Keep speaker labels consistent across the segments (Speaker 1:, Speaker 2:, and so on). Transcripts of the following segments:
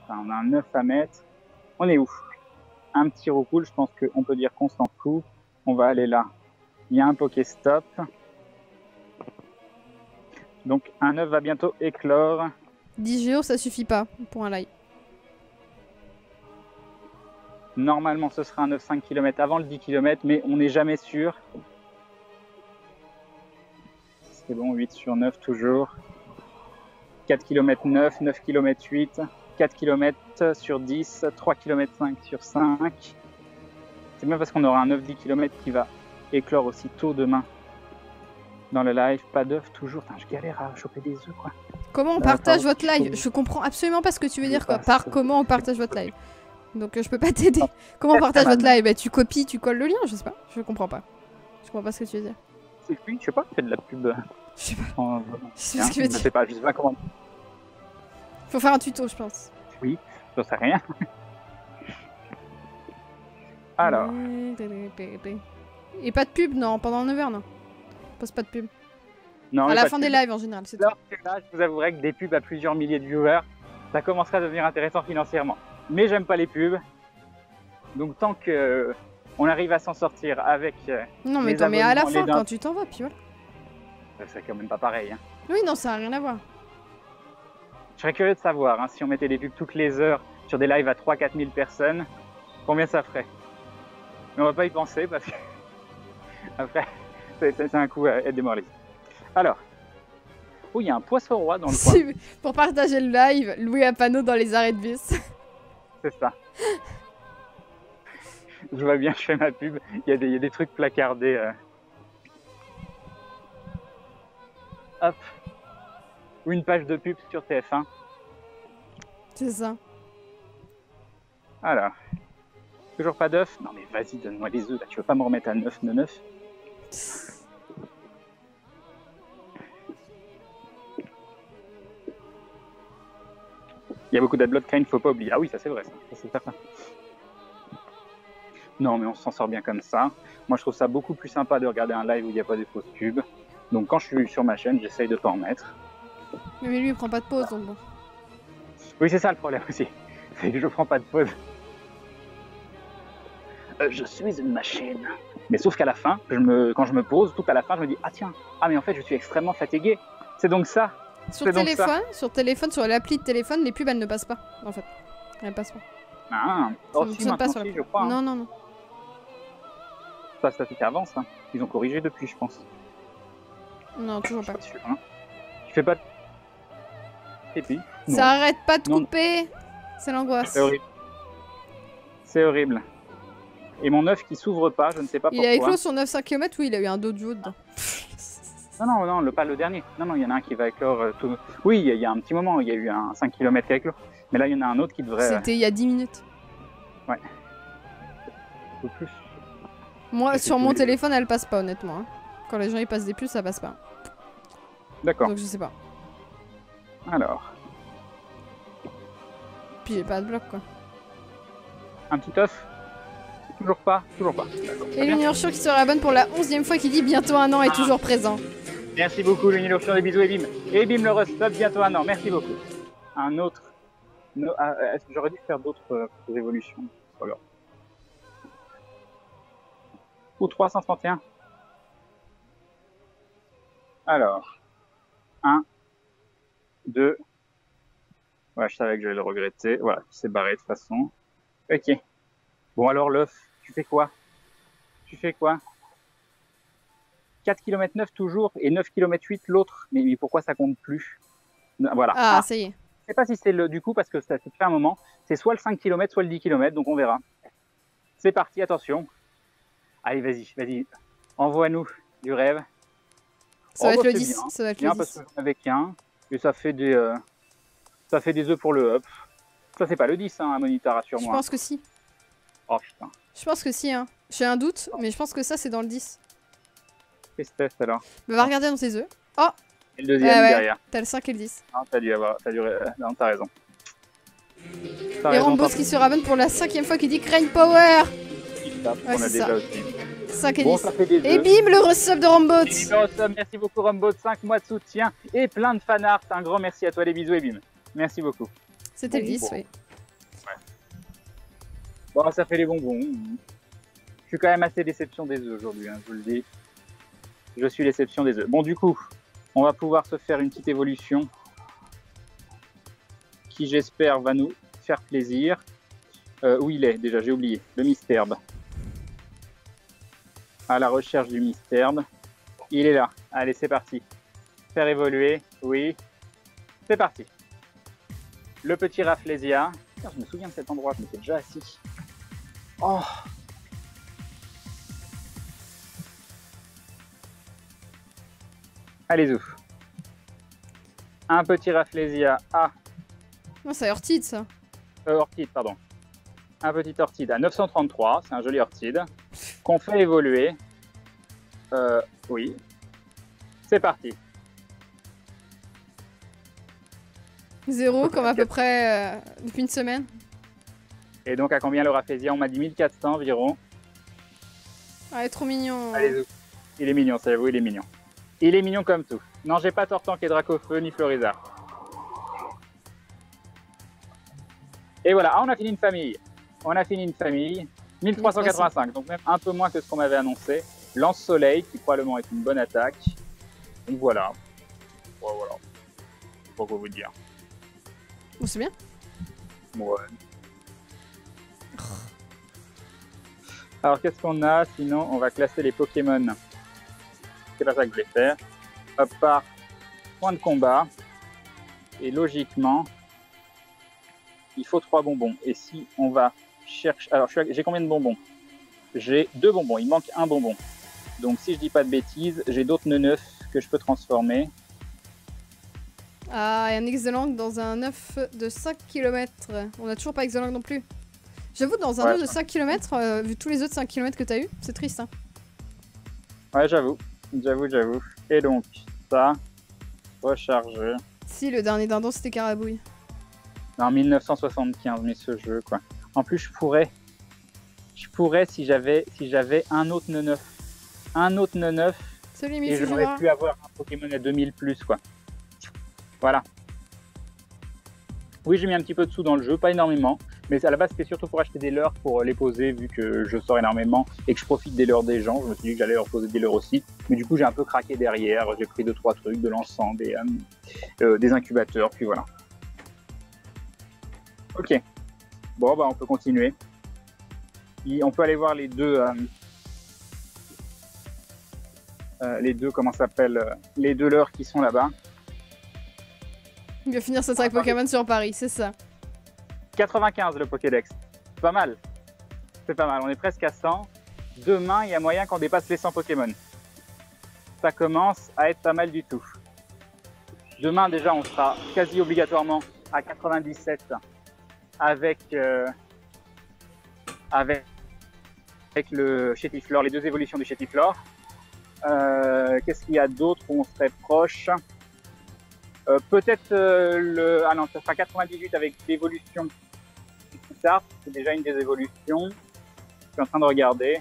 Speaker 1: Enfin, on a un 9 à mettre. On est où? Un petit roucoule, je pense qu'on peut dire qu'on s'en fout. On va aller là. Il y a un Pokéstop. Donc un œuf va bientôt éclore.
Speaker 2: 10 géos, ça suffit pas pour un live.
Speaker 1: Normalement, ce sera un œuf 5 km avant le 10 km, mais on n'est jamais sûr. C'est bon, 8 sur 9 toujours. 4 km 9, 9 km 8, 4 km sur 10, 3 km 5 sur 5. C'est bien parce qu'on aura un œuf 10 km qui va éclore aussi tôt demain. Dans le live, pas d'œuf toujours. Putain, je galère à choper des œufs, quoi.
Speaker 2: Comment on partage votre live? Je comprends absolument pas ce que tu veux dire, quoi. Comment on partage votre live? Donc je peux pas t'aider. Comment on partage votre live? Bah, tu copies, tu colles le lien, je sais pas. Je comprends pas. Je comprends pas ce que tu veux dire.
Speaker 1: C'est oui, je sais pas, tu fais de la pub.
Speaker 2: Je sais pas.
Speaker 1: Je
Speaker 2: sais pas ce que tu veux dire.
Speaker 1: Je sais pas comment.
Speaker 2: Faut faire un tuto, je pense.
Speaker 1: Oui, j'en sais rien. Alors.
Speaker 2: Et pas de pub, non, pendant 9h, non. Pose pas de pub.
Speaker 1: Non,
Speaker 2: à la fin des lives en général, c'est tout.
Speaker 1: Là, je vous avouerai que des pubs à plusieurs milliers de viewers, ça commencerait à devenir intéressant financièrement. Mais j'aime pas les pubs. Donc tant que on arrive à s'en sortir avec.
Speaker 2: Non, mais t'en mets à la fin quand tu t'en vas, puis voilà.
Speaker 1: C'est quand même pas pareil. Hein.
Speaker 2: Oui, non, ça a rien à voir.
Speaker 1: Je serais curieux de savoir, hein, si on mettait des pubs toutes les heures sur des lives à 3-4 000 personnes, combien ça ferait. Mais on va pas y penser parce que. Après, c'est un coup à être démoralisé. Alors. Oh, il y a un poisson roi dans le coin.
Speaker 2: Pour partager le live, louer un panneau dans les arrêts de bus.
Speaker 1: C'est ça. Je vois bien, je fais ma pub. Il y a des trucs placardés. Hop. Ou une page de pub sur TF1.
Speaker 2: C'est ça.
Speaker 1: Alors. Toujours pas d'œufs? Non mais vas-y, donne-moi les œufs. Là. Tu veux pas me remettre à 9 de 9? Il y a beaucoup d'adblock crane, faut pas oublier. Ah oui, ça c'est vrai, ça c'est certain. Non, mais on s'en sort bien comme ça. Moi, je trouve ça beaucoup plus sympa de regarder un live où il n'y a pas de fausses pubs. Donc, quand je suis sur ma chaîne, j'essaye de pas en mettre.
Speaker 2: Mais lui, il prend pas de pause, donc bon.
Speaker 1: Oui, c'est ça le problème aussi. C'est que je prends pas de pause. Je suis une machine. Mais sauf qu'à la fin, quand je me pose, tout à la fin, je me dis, ah tiens, mais en fait, je suis extrêmement fatigué. C'est donc ça.
Speaker 2: Sur téléphone, sur l'appli de téléphone, les pubs, elles ne passent pas, en fait. Elles passent pas.
Speaker 1: Ah,
Speaker 2: ça ne fonctionne pas sur la
Speaker 1: je crois. Hein.
Speaker 2: Non, non, non.
Speaker 1: Ça c'était avant, ça. Ils ont corrigé depuis, je pense.
Speaker 2: Non, toujours pas.
Speaker 1: Sûr, hein. Tu fais pas de... Et puis,
Speaker 2: ça arrête pas de couper. C'est l'angoisse.
Speaker 1: C'est horrible. C'est horrible. Et mon œuf qui s'ouvre pas, je ne sais pas pourquoi.
Speaker 2: Il a éclos son œuf 5 km, oui, il a eu un dojo dedans.
Speaker 1: Non, pas le dernier. Non, il y en a un qui va éclore tout... Oui, il y a un petit moment, il y a eu un 5 km qui a éclos. Mais là, il y en a un autre qui devrait...
Speaker 2: C'était il y a 10 minutes.
Speaker 1: Ouais. Un peu plus.
Speaker 2: Moi, sur mon téléphone, elle passe pas, honnêtement. Hein. Quand les gens y passent des puces, ça passe pas.
Speaker 1: D'accord.
Speaker 2: Donc je sais pas.
Speaker 1: Alors.
Speaker 2: Puis j'ai pas de bloc, quoi.
Speaker 1: Un petit œuf? Toujours pas.
Speaker 2: Et l'Union qui se réabonne pour la 11e fois qui dit bientôt un an est toujours présent.
Speaker 1: Merci beaucoup l'Union, des bisous et bim. Et bim le restop, bientôt un an, merci beaucoup. Un autre. Est-ce que j'aurais dû faire d'autres évolutions? Voilà. Ou 331. Alors. 1, 2. Ouais, je savais que j'allais le regretter. Voilà, c'est barré de toute façon. Ok. Bon alors l'œuf, tu fais quoi? 4 km 9 toujours et 9 km 8 l'autre. Mais pourquoi ça compte plus? Voilà.
Speaker 2: Ah, ça y est.
Speaker 1: Je sais pas si c'est le du coup parce que ça fait un moment. C'est soit le 5 km, soit le 10 km, donc on verra. C'est parti, attention. Allez, vas-y. Envoie-nous du rêve.
Speaker 2: Ça va être le 10. Ça va être le 10.
Speaker 1: Parce que j'en avais qu'un. Et ça fait des œufs pour le up. Ça c'est pas le 10, hein, Monita, rassure-moi.
Speaker 2: Je pense que si.
Speaker 1: Oh putain.
Speaker 2: Je pense que si, hein. J'ai un doute, mais je pense que ça c'est dans le 10.
Speaker 1: Qu'est-ce que c'est alors?
Speaker 2: Bah, va regarder dans tes œufs. Oh!
Speaker 1: Et le deuxième derrière.
Speaker 2: T'as le 5 et le 10.
Speaker 1: Ah, non, t'as raison.
Speaker 2: Et Rambos qui se rabonne pour la 5e fois qui dit Crane Power!
Speaker 1: On a déjà aussi.
Speaker 2: 5 et
Speaker 1: bon,
Speaker 2: 10.
Speaker 1: ça fait des
Speaker 2: et bim, le resub de Rambot!
Speaker 1: Merci beaucoup Rambot, 5 mois de soutien et plein de fanart. Un grand merci à toi, les bisous et bim. Merci beaucoup.
Speaker 2: C'était le 10, oui.
Speaker 1: Bon, ça fait les bonbons. Je suis quand même assez déception des œufs aujourd'hui, hein, je vous le dis. Je suis déception des œufs. Bon, du coup, on va pouvoir se faire une petite évolution qui, j'espère, va nous faire plaisir. Où il est déjà, j'ai oublié. Le Misterbe. À la recherche du Misterbe. Il est là. Allez, c'est parti. Faire évoluer. Oui. C'est parti. Le petit Rafflesia. Putain, je me souviens de cet endroit, je m'étais déjà assis. Oh. Allez, ouf. Un petit Rafflesia à...
Speaker 2: Non, c'est Orchid, ça.
Speaker 1: Orchid, pardon. Un petit Orchid à 933, c'est un joli Orchid, qu'on fait évoluer. Oui. C'est parti.
Speaker 2: 0, comme à peu près depuis une semaine.
Speaker 1: Et donc, à combien le Rafflesia? On m'a dit 1400 environ.
Speaker 2: Ah, il est trop mignon.
Speaker 1: Allez, ouf. Il est mignon, ça j'avoue, il est mignon. Il est mignon comme tout. Non, j'ai pas Tortank et Dracofeu, ni Florizard. Et voilà, ah, on a fini une famille. On a fini une famille. 1385, donc même un peu moins que ce qu'on m'avait annoncé. Lance-Soleil, qui probablement est une bonne attaque. Donc voilà. Ouais, voilà. Pour quoi vous dire.
Speaker 2: Oh, c'est bien.
Speaker 1: Ouais. Alors, qu'est-ce qu'on a? Sinon, on va classer les Pokémon. C'est pas ça que je voulais faire. Hop, par point de combat. Et logiquement, il faut 3 bonbons. Et si on va chercher... Alors, j'ai combien de bonbons? J'ai 2 bonbons. Il manque un bonbon. Donc, si je dis pas de bêtises, j'ai d'autres neufs que je peux transformer.
Speaker 2: Ah, et un Exelang dans un œuf de 5 km. On a toujours pas Exelang non plus. J'avoue, dans un œuf de 5 km, vu tous les autres 5 km que t'as eu, c'est triste. Hein.
Speaker 1: Ouais, j'avoue. J'avoue. Et donc, ça, recharger.
Speaker 2: Si, le dernier dindon, c'était Carabouille.
Speaker 1: En 1975, mais ce jeu, quoi. En plus, je pourrais si j'avais un autre neuf. Un autre neuf.
Speaker 2: Celui
Speaker 1: Et j'aurais pu avoir un Pokémon à 2000 plus, quoi. Voilà. Oui, j'ai mis un petit peu de sous dans le jeu, pas énormément. Mais à la base, c'était surtout pour acheter des leurres pour les poser, vu que je sors énormément et que je profite des leurres des gens. Je me suis dit que j'allais leur poser des leurres aussi. Mais du coup, j'ai un peu craqué derrière. J'ai pris 2-3 trucs, de l'encens, des incubateurs, puis voilà. Ok. Bon, bah, on peut continuer. On peut aller voir les deux, comment ça s'appelle, les deux leurres qui sont là-bas.
Speaker 2: Il va finir sa saga Pokémon sur Paris, c'est ça.
Speaker 1: 95 le Pokédex. C'est pas mal. C'est pas mal. On est presque à 100. Demain, il y a moyen qu'on dépasse les 100 Pokémon. Ça commence à être pas mal du tout. Demain, déjà, on sera quasi obligatoirement à 97 avec le Chétiflore, les 2 évolutions du Chétiflore. Qu'est-ce qu'il y a d'autre où on serait proche? Peut-être ah non, ça sera 98 avec l'évolution tard, c'est déjà une des évolutions. Je suis en train de regarder.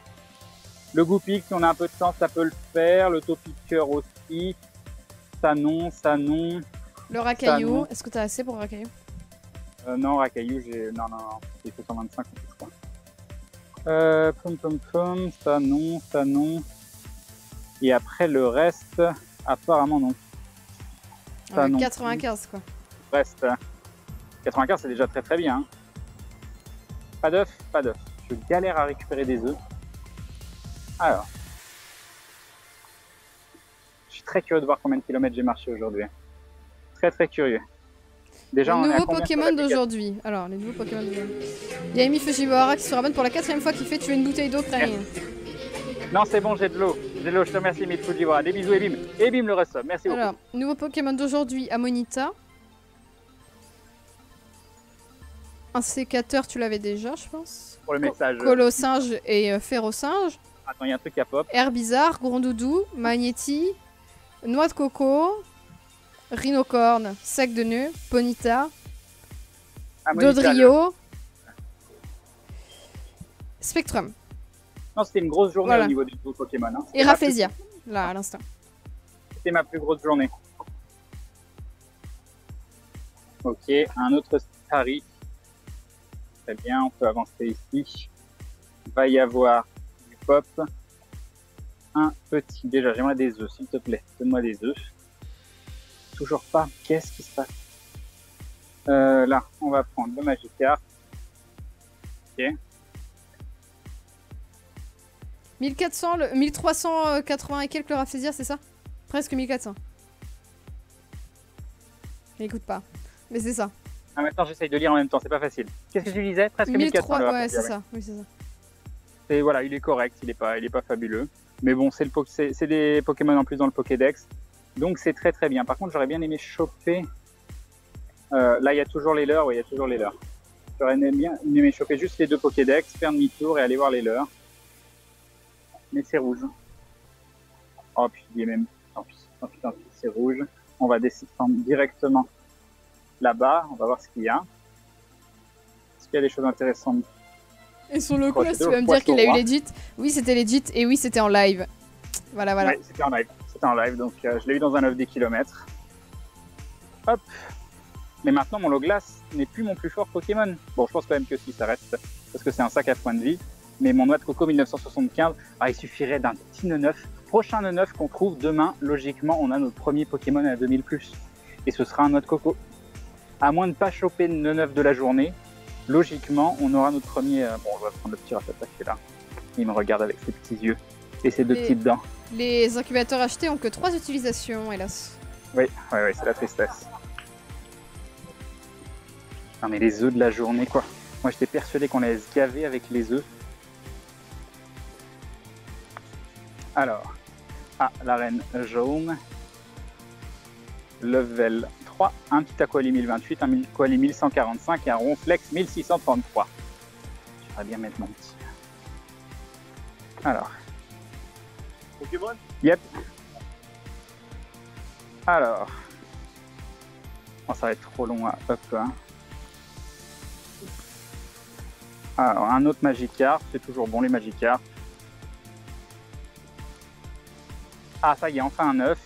Speaker 1: Le Goupik, si on a un peu de temps, ça peut le faire. Le Topiqueur aussi. Ça non.
Speaker 2: Le Racaillou, est-ce que t'as assez pour Racaillou?
Speaker 1: Non, Racaillou, non. Il faut 125, je crois. Ça non. Et après, le reste, apparemment, non.
Speaker 2: Ça, non. 95, quoi.
Speaker 1: Reste. 95, c'est déjà très très bien. Hein. Pas d'œuf. Je galère à récupérer des œufs. Alors. Je suis très curieux de voir combien de kilomètres j'ai marché aujourd'hui. Très très curieux. Déjà,
Speaker 2: les nouveaux Pokémon d'aujourd'hui. Alors, les nouveaux Pokémon d'aujourd'hui. Il y a Amy Fujiwara qui se ramène pour la 4ème fois qui fait tuer une bouteille d'eau créée.
Speaker 1: Non, c'est bon, j'ai de l'eau. Je te remercie, Amy Fujiwara. Des bisous et bim. Et bim le reste. Merci beaucoup.
Speaker 2: Alors, nouveau Pokémon d'aujourd'hui, Amonita. Un sécateur, tu l'avais déjà, je pense.
Speaker 1: Pour le message.
Speaker 2: Colosinge et Férosinge.
Speaker 1: Attends, il y a un truc à pop.
Speaker 2: Herbizarre, Grondoudou, Magnéti, Noix de coco, Rhinocorne, Sac de nœud, Ponyta, Dodrio, Spectrum.
Speaker 1: Non, c'était une grosse journée au niveau du Pokémon. Hein.
Speaker 2: Et Rafflesia, là, à l'instant.
Speaker 1: C'était ma plus grosse journée. Ok, un autre Starry. Très bien, on peut avancer ici. Il va y avoir du pop. Un petit. Déjà, j'aimerais des œufs, s'il te plaît. Donne-moi des œufs. Toujours pas. Qu'est-ce qui se passe? Là, on va prendre le Magikarp. Ok.
Speaker 2: 1400, 1380 et quelques le Rafflesia, c'est ça? Presque 1400. Écoute pas. Mais c'est ça.
Speaker 1: Ah, maintenant j'essaye de lire en même temps, c'est pas facile. Qu'est-ce que tu disais? Presque 1400.
Speaker 2: Ouais, c'est ça. Oui, c'est ça.
Speaker 1: Et voilà, il est correct, il est pas fabuleux. Mais bon, c'est des Pokémon en plus dans le Pokédex. Donc c'est très très bien. Par contre, j'aurais bien aimé choper. Là, il y a toujours les leurs, oui, il y a toujours les leurs. J'aurais bien aimé choper juste les deux Pokédex, faire demi-tour et aller voir les leurs. Mais c'est rouge. Oh, puis il est même. Tant pis, c'est rouge. On va descendre directement là-bas, on va voir ce qu'il y a. Est-ce qu'il y a des choses intéressantes?
Speaker 2: Et son logo, là, tu vas me dire qu'il a eu legit. Oui, c'était legit et oui, c'était en live. Voilà.
Speaker 1: Oui, c'était en live, donc je l'ai eu dans un œuf des kilomètres. Hop. Mais maintenant, mon Loglass n'est plus mon plus fort Pokémon. Bon, je pense quand même que si, ça reste, parce que c'est un sac à points de vie. Mais mon Noix de Coco 1975, il suffirait d'un petit Neuf. Prochain Neuf qu'on trouve demain, logiquement, on a notre premier Pokémon à 2000+. Et ce sera un Noix de Coco. À moins de ne pas choper le Neuf de la journée, logiquement, on aura notre premier... Bon, on va prendre le petit Rattata qui est là. Il me regarde avec ses petits yeux et ses deux petites dents.
Speaker 2: Les incubateurs achetés ont que 3 utilisations, hélas.
Speaker 1: Oui, c'est la tristesse. Non mais les œufs de la journée, quoi. Moi, j'étais persuadé qu'on allait se gaver avec les œufs. Alors, la reine jaune. Level 3, un petit Aquali 1028, un Aquali 1145 et un Ronflex 1633. J'aimerais bien mettre mon petit. Alors.
Speaker 3: Pokémon?
Speaker 1: Yep. Alors. Oh, ça va être trop long à up. Hein. Alors, un autre Magikarp, c'est toujours bon les Magikarp. Ah, ça y est, enfin un œuf.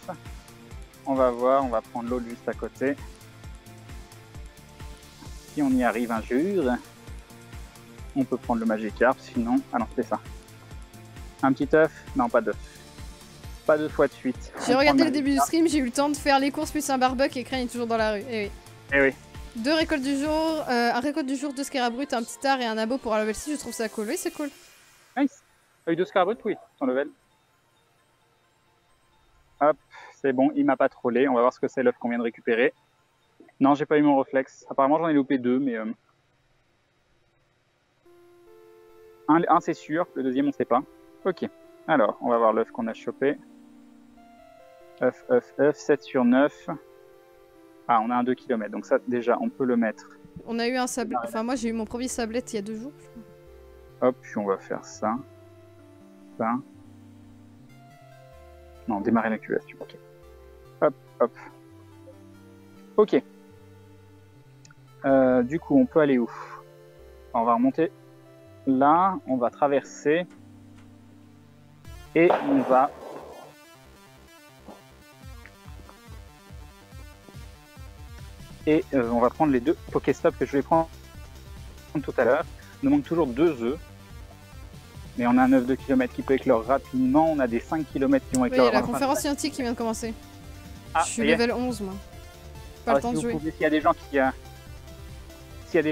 Speaker 1: On va voir, on va prendre l'autre juste à côté. Si on y arrive un jour, on peut prendre le Magikarp, sinon... Ah non, c'est ça. Un petit œuf? Non, pas d'œuf. Pas 2 fois de suite.
Speaker 2: J'ai regardé le début du stream, j'ai eu le temps de faire les courses plus un barbuck et Crane est toujours dans la rue. Eh oui.
Speaker 1: Eh oui.
Speaker 2: 2 récoltes du jour, un récolte du jour, 2 Scarabrut, un petit art et un abo pour un level 6, je trouve ça cool. Oui, c'est cool.
Speaker 1: Nice. T'as eu 2 Scarabrut? Oui, son level. Hop, c'est bon, il m'a pas trollé. On va voir ce que c'est l'œuf qu'on vient de récupérer. Non, j'ai pas eu mon réflexe. Apparemment, j'en ai loupé 2, mais... Un c'est sûr, le deuxième, on sait pas. Ok. Alors, on va voir l'œuf qu'on a chopé. œuf, 7 sur 9. Ah, on a un 2 km, donc ça, déjà, on peut le mettre.
Speaker 2: On a eu un sablet... Enfin, moi, j'ai eu mon premier sablette il y a 2 jours, je crois.
Speaker 1: Hop, puis on va faire ça. Ça. Non, démarrer l'incubation, ok. Hop. Ok. Du coup, on peut aller où? On va remonter là, on va traverser. Et on va... on va prendre les 2 Pokéstop que je vais prendre tout à l'heure. Il nous manque toujours 2 œufs. Mais on a un œuf de km qui peut éclore rapidement. On a des 5 km qui vont éclore.
Speaker 2: Oui, il y a la conférence scientifique qui vient de commencer. Je suis level 11, moi. Pas le temps de jouer.
Speaker 1: S'il y a des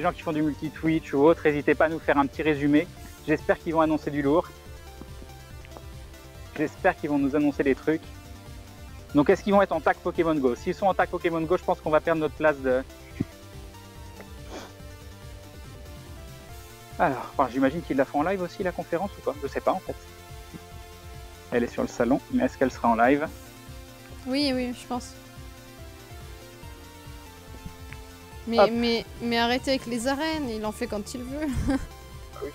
Speaker 1: gens qui font du multi-Twitch ou autre, n'hésitez pas à nous faire un petit résumé. J'espère qu'ils vont annoncer du lourd. J'espère qu'ils vont nous annoncer des trucs. Donc est-ce qu'ils vont être en tag Pokémon Go? S'ils sont en tag Pokémon Go, je pense qu'on va perdre notre place de... Alors, j'imagine qu'ils la font en live aussi, la conférence, ou pas? Je sais pas, en fait. Elle est sur le salon, mais est-ce qu'elle sera en live?
Speaker 2: Oui, je pense. Mais arrêtez avec les arènes, il en fait quand il veut.
Speaker 1: Oui.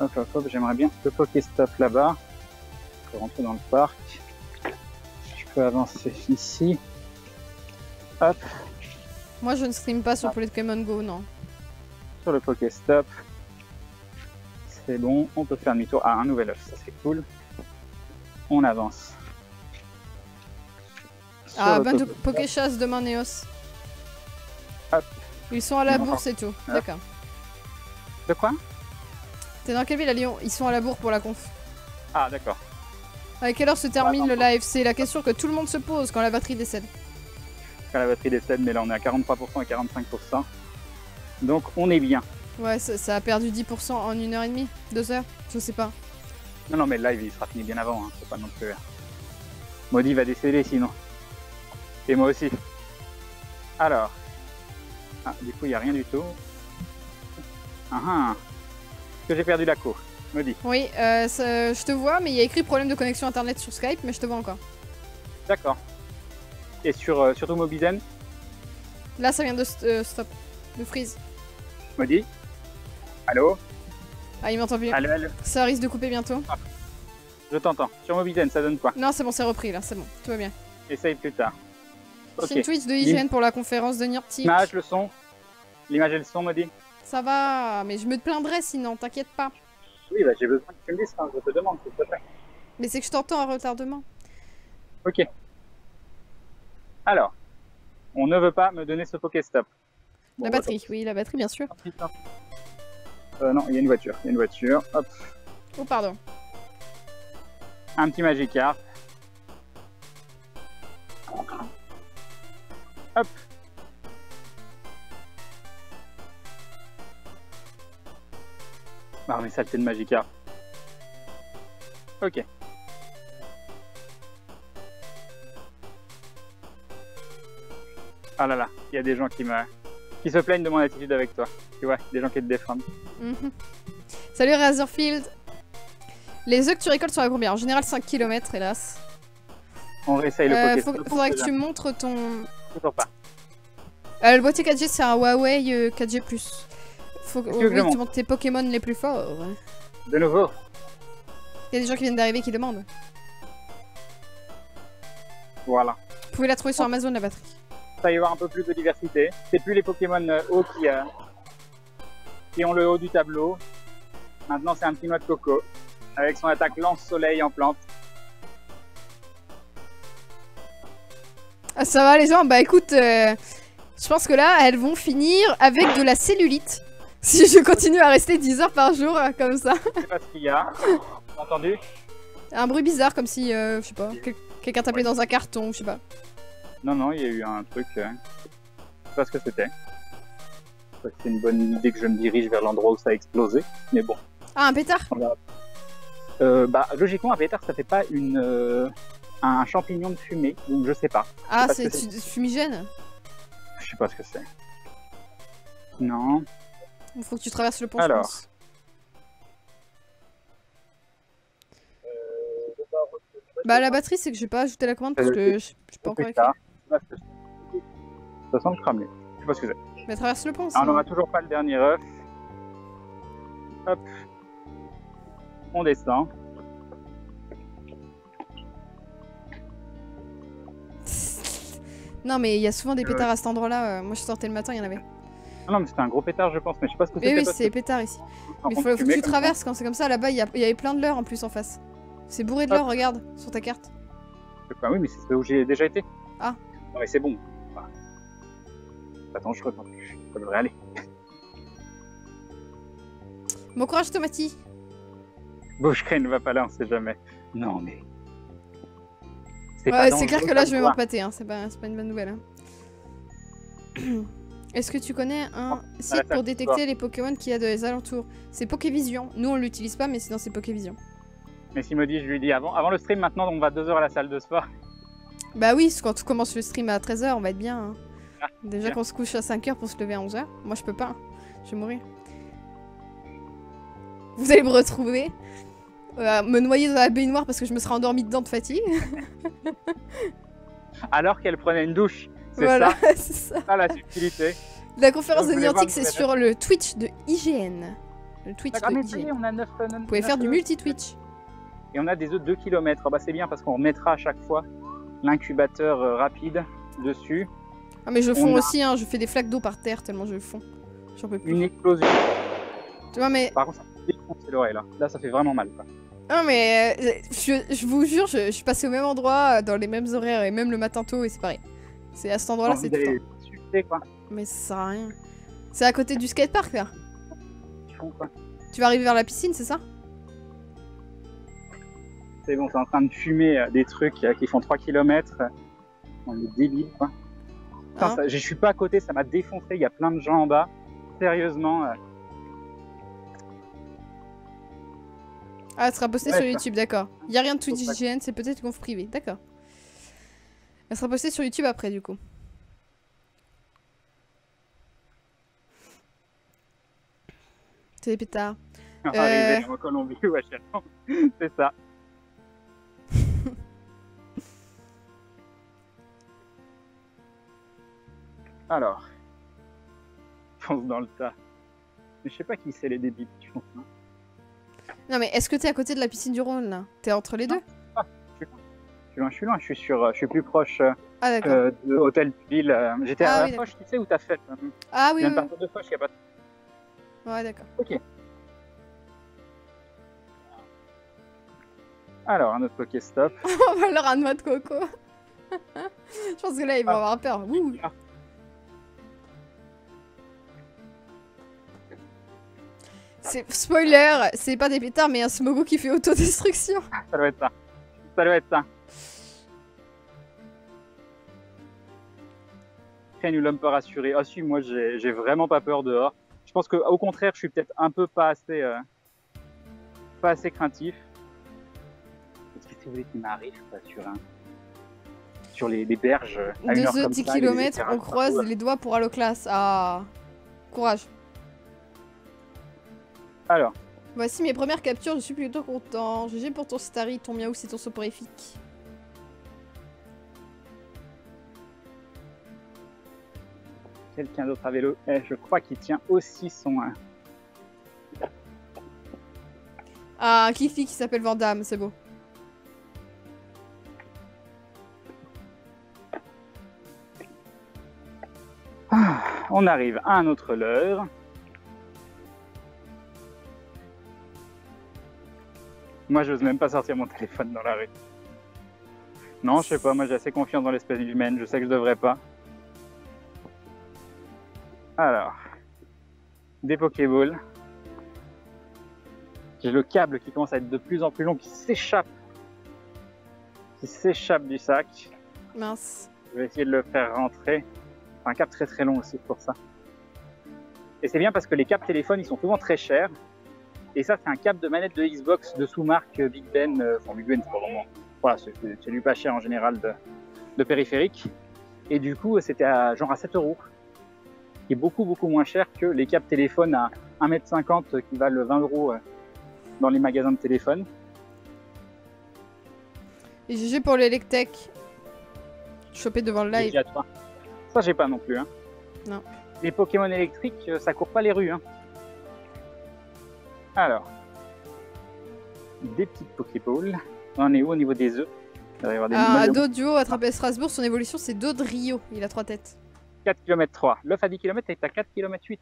Speaker 1: Hop, j'aimerais bien le Pokéstop là-bas. Je peux rentrer dans le parc. Je peux avancer ici. Hop.
Speaker 2: Moi, je ne stream pas sur Pokémon Go, non.
Speaker 1: Sur le Pokéstop. C'est bon, on peut faire demi-tour. Ah, un nouvel œuf, ça c'est cool. On avance.
Speaker 2: Ah, bonne Pokéchasse demain, Néos.
Speaker 1: Hop.
Speaker 2: Ils sont à la
Speaker 1: Non.
Speaker 2: bourse et tout.
Speaker 1: Ah.
Speaker 2: D'accord.
Speaker 1: De quoi?
Speaker 2: T'es dans quelle ville à Lyon? Ils sont à la bourre pour la conf.
Speaker 1: Ah, d'accord.
Speaker 2: À quelle heure se termine le live? C'est la question que tout le monde se pose quand la batterie décède.
Speaker 1: Quand la batterie décède, mais là on est à 43% et 45%. Donc on est bien.
Speaker 2: Ouais, ça a perdu 10% en 1h30, 2h, je sais pas.
Speaker 1: Non, non, mais le live il sera fini bien avant, hein. Faut pas non plus. Maudit va décéder sinon. Et moi aussi. Alors. Ah, du coup, il n'y a rien du tout. Ah ah. Est-ce que j'ai perdu la co? Maudit.
Speaker 2: Oui, je te vois, mais il y a écrit problème de connexion internet sur Skype, mais je te vois encore.
Speaker 1: D'accord. Et sur surtout Mobizen,
Speaker 2: Là, ça vient de stop, de freeze.
Speaker 1: Maudit. Allô?
Speaker 2: Ah, il m'entend plus.
Speaker 1: Allô, allô?
Speaker 2: Ça risque de couper bientôt.
Speaker 1: Je t'entends. Sur Mobizen, ça donne quoi?
Speaker 2: Non, c'est bon, c'est repris là, c'est bon, tout va bien.
Speaker 1: Essaye plus tard. Ok.
Speaker 2: Chaîne Twitch de IGN pour la conférence de Nirti.
Speaker 1: L'image, le son. L'image et le son, Maudit.
Speaker 2: Ça va, mais je me plaindrais sinon, t'inquiète pas.
Speaker 1: Oui, bah j'ai besoin que tu me dises quand je te demande, s'il te plaît.
Speaker 2: Mais c'est que je t'entends à retardement.
Speaker 1: Ok. Alors, on ne veut pas me donner ce Pokéstop. Bon,
Speaker 2: La batterie, oui, la batterie, bien sûr.
Speaker 1: Non, il y a une voiture. Il y a une voiture. Hop.
Speaker 2: Oh, pardon.
Speaker 1: Un petit Magikarp. Hop. Ah mais saleté de Magikarp. Ok. Ah là là, il y a des gens qui se plaignent de mon attitude avec toi. Tu vois, des gens qui te défendent.
Speaker 2: Mhm. Salut Razorfield. Les œufs que tu récoltes sont à combien? En général 5 km, hélas.
Speaker 1: On réessaye le Pokéstop.
Speaker 2: Faudrait que tu montres ton...
Speaker 1: Toujours pas.
Speaker 2: Le boîtier 4G, c'est un Huawei 4G+. Faut que
Speaker 1: je
Speaker 2: tu
Speaker 1: montre
Speaker 2: montres tes Pokémon les plus forts.
Speaker 1: De nouveau.
Speaker 2: Il y a des gens qui viennent d'arriver qui demandent.
Speaker 1: Voilà.
Speaker 2: Vous pouvez la trouver sur Amazon, la batterie.
Speaker 1: Ça va y avoir un peu plus de diversité. C'est plus les Pokémon hauts qui ont le haut du tableau. Maintenant, c'est un petit noix de coco avec son attaque lance-soleil en plante.
Speaker 2: Ah, ça va les gens? Bah écoute, je pense que là, elles vont finir avec de la cellulite. Si je continue à rester 10 heures par jour, comme ça.
Speaker 1: Je sais pas ce qu'il y a. T'as entendu?
Speaker 2: Un bruit bizarre, comme si, je sais pas, quelqu'un tapait dans un carton, je sais pas.
Speaker 1: Non, non, il y a eu un truc. Je sais pas ce que c'était. Je crois que c'est une bonne idée que je me dirige vers l'endroit où ça a explosé. Mais bon.
Speaker 2: Ah, un pétard?
Speaker 1: Bah, logiquement, un pétard, ça fait pas un champignon de fumée. Donc je sais pas.
Speaker 2: Ah,
Speaker 1: Je sais pas
Speaker 2: c'est
Speaker 1: ce que
Speaker 2: fumigène?
Speaker 1: Je sais pas ce que c'est. Non.
Speaker 2: Il faut que tu traverses le pont,
Speaker 1: Alors.
Speaker 2: je pense. Bah la batterie, c'est que j'ai pas ajouté la commande parce que j'ai pas encore écrit.
Speaker 1: Ça. De toute façon, je crame les. Je sais pas ce que c'est.
Speaker 2: Mais traverse le pont,
Speaker 1: Ah, on
Speaker 2: sinon.
Speaker 1: n'aura toujours pas le dernier œuf. Hop. On descend.
Speaker 2: Non mais il y a souvent des pétards à cet endroit-là. Moi je sortais le matin, il y en avait.
Speaker 1: Ah non, mais c'était un gros pétard, je pense, mais je sais pas ce que
Speaker 2: Mais
Speaker 1: c'était.
Speaker 2: oui,
Speaker 1: parce
Speaker 2: c'est
Speaker 1: que-
Speaker 2: pétard ici.
Speaker 1: par
Speaker 2: Mais
Speaker 1: contre,
Speaker 2: faut que
Speaker 1: mets
Speaker 2: tu
Speaker 1: comme
Speaker 2: traverses quand c'est comme ça. Là-bas, il y avait plein de leurres en plus en face. C'est bourré de
Speaker 1: Hop.
Speaker 2: leurres, regarde, sur ta carte.
Speaker 1: ça. Bah oui, mais c'est où j'ai déjà été.
Speaker 2: Ah.
Speaker 1: Non, mais c'est bon. Enfin, c'est pas dangereux non plus. Ça devrait aller.
Speaker 2: Bon courage, Tomati.
Speaker 1: Boucheray ne va pas là, on sait jamais. Non, mais.
Speaker 2: Ouais, c'est clair que là, je vais
Speaker 1: voir.
Speaker 2: m'empâter. Hein. C'est pas une bonne nouvelle. Hein. Est-ce que tu connais un site
Speaker 1: salle
Speaker 2: pour
Speaker 1: de
Speaker 2: détecter
Speaker 1: sport.
Speaker 2: les Pokémon qu'il y a dans les alentours? C'est Pokévision. Nous, on l'utilise pas, mais sinon, c'est Pokévision.
Speaker 1: Mais s'il me dit, je lui dis avant le stream, maintenant, on va 2 heures à la salle de sport.
Speaker 2: Bah oui, quand tu commences le stream à 13h, on va être bien. Hein.
Speaker 1: Ah,
Speaker 2: Déjà
Speaker 1: bien.
Speaker 2: qu'on se couche à 5h pour se lever à 11h. Moi, je peux pas. Je vais mourir. Vous allez me retrouver. Me noyer dans la baignoire parce que je me serais endormie dedans de fatigue.
Speaker 1: Alors qu'elle prenait une douche. C'est
Speaker 2: Voilà,
Speaker 1: ça,
Speaker 2: c'est ça.
Speaker 1: ça la subtilité.
Speaker 2: La conférence
Speaker 1: Donc,
Speaker 2: de
Speaker 1: vous voulez voir
Speaker 2: Niantic,
Speaker 1: le
Speaker 2: c'est
Speaker 1: nouvel
Speaker 2: sur le Twitch de IGN. Le Twitch
Speaker 1: D'accord,
Speaker 2: de
Speaker 1: mais ça y est,
Speaker 2: IGN.
Speaker 1: on a 9.
Speaker 2: Vous pouvez faire du multi-Twitch.
Speaker 1: Et on a des œufs de 2 km. Ah bah c'est bien parce qu'on remettra à chaque fois l'incubateur rapide dessus.
Speaker 2: Ah mais je
Speaker 1: On
Speaker 2: fonds
Speaker 1: a-
Speaker 2: aussi, hein. Je fais des flaques d'eau par terre tellement je fonds. J'en peux plus.
Speaker 1: Une explosion.
Speaker 2: Tu vois, mais...
Speaker 1: Par contre, ça me défonce l'oreille là. Là, ça fait vraiment mal. Quoi.
Speaker 2: Non mais je vous jure, je suis passé au même endroit, dans les mêmes horaires et même le matin tôt et c'est pareil. C'est à cet endroit-là,
Speaker 1: J'ai
Speaker 2: c'est
Speaker 1: envie
Speaker 2: tout le
Speaker 1: d'aller
Speaker 2: temps.
Speaker 1: sucer, quoi.
Speaker 2: Mais ça sert à rien. C'est à côté du skatepark là.
Speaker 1: Ils font quoi?
Speaker 2: Tu vas arriver vers la piscine, c'est ça?
Speaker 1: C'est bon, t'es en train de fumer des trucs qui font 3 km. On est débile, quoi. Putain,
Speaker 2: Hein?
Speaker 1: je suis pas à côté, ça m'a défoncé. Il y a plein de gens en bas. Sérieusement.
Speaker 2: Ah, elle sera postée
Speaker 1: Ouais,
Speaker 2: sur
Speaker 1: ça.
Speaker 2: YouTube, d'accord. Il y a rien de Twitch
Speaker 1: Faut pas-
Speaker 2: IGN, c'est peut-être une conf privée, d'accord. Elle sera postée sur YouTube après, du coup. C'est des pétards.
Speaker 1: Arrivé en Colombie ou à Cherbourg. C'est ça. Alors. Fonce dans le tas. Mais je sais pas qui c'est les débiles qui font ça.
Speaker 2: Non, mais est-ce que t'es à côté de la piscine du Rhône là? T'es entre les deux?
Speaker 1: Je suis loin, je suis plus proche
Speaker 2: Ah, d'accord.
Speaker 1: de Hôtel de Ville. J'étais
Speaker 2: Ah,
Speaker 1: à
Speaker 2: oui,
Speaker 1: la Foch, tu sais où t'as fait.
Speaker 2: Ah,
Speaker 1: Je
Speaker 2: oui,
Speaker 1: viens
Speaker 2: oui.
Speaker 1: de partir de Foch, il y a pas de...
Speaker 2: Ouais, d'accord.
Speaker 1: Ok. Alors, un autre Pokéstop.
Speaker 2: On va leur un noix de coco. Je pense que là, ils vont avoir peur. Ouh. Spoiler, c'est pas des pétards, mais un Smogo qui fait autodestruction.
Speaker 1: Ça doit être ça. Ça doit être ça. Très nul, homme pas rassuré. Ah si, moi j'ai vraiment pas peur dehors. Je pense qu'au contraire, je suis peut-être un peu pas assez craintif. Qu'est-ce que vous voulez qui m'arrive sur les berges à une heure
Speaker 2: Deux
Speaker 1: comme
Speaker 2: 10
Speaker 1: ça,
Speaker 2: km,
Speaker 1: les
Speaker 2: on croise les doigts pour aller aux classes. Ah, courage.
Speaker 1: Alors,
Speaker 2: Voici mes premières captures, je suis plutôt content. GG pour ton Starry, ton Miaou, c'est ton soporifique.
Speaker 1: quelqu'un d'autre à vélo. Je crois qu'il tient aussi son...
Speaker 2: Ah, un Kiki qui s'appelle Vandame, c'est beau.
Speaker 1: On arrive à un autre leurre. Moi, j'ose même pas sortir mon téléphone dans la rue. Non, je sais pas, moi j'ai assez confiance dans l'espèce humaine, je sais que je devrais pas. Alors, des Pokéballs. J'ai le câble qui commence à être de plus en plus long, qui s'échappe du sac.
Speaker 2: Mince.
Speaker 1: Je vais essayer de le faire rentrer. C'est un câble très très long aussi pour ça. Et c'est bien parce que les câbles téléphones, ils sont souvent très chers. Et ça, c'est un câble de manette de Xbox de sous-marque Big Ben. Enfin, Big Ben, c'est pas vraiment... Voilà, c'est du pas cher en général de périphérique. Et du coup, c'était genre à 7 €. Qui est beaucoup moins cher que les câbles téléphones à 1,50 m qui valent 20 € dans les magasins de téléphone.
Speaker 2: Et GG pour l'Electech. Chopé devant le live.
Speaker 1: Ça, j'ai pas non plus. Hein.
Speaker 2: Non.
Speaker 1: Les Pokémon électriques, ça court pas les rues. Hein. Alors, des petites Pokéballs. On en est où au niveau des œufs? Il va y avoir des
Speaker 2: Ado duo attrapé Strasbourg, son évolution c'est Do de Rio. Il a 3 têtes.
Speaker 1: 4 km 3. L'œuf à 10 km est à 4 km 8.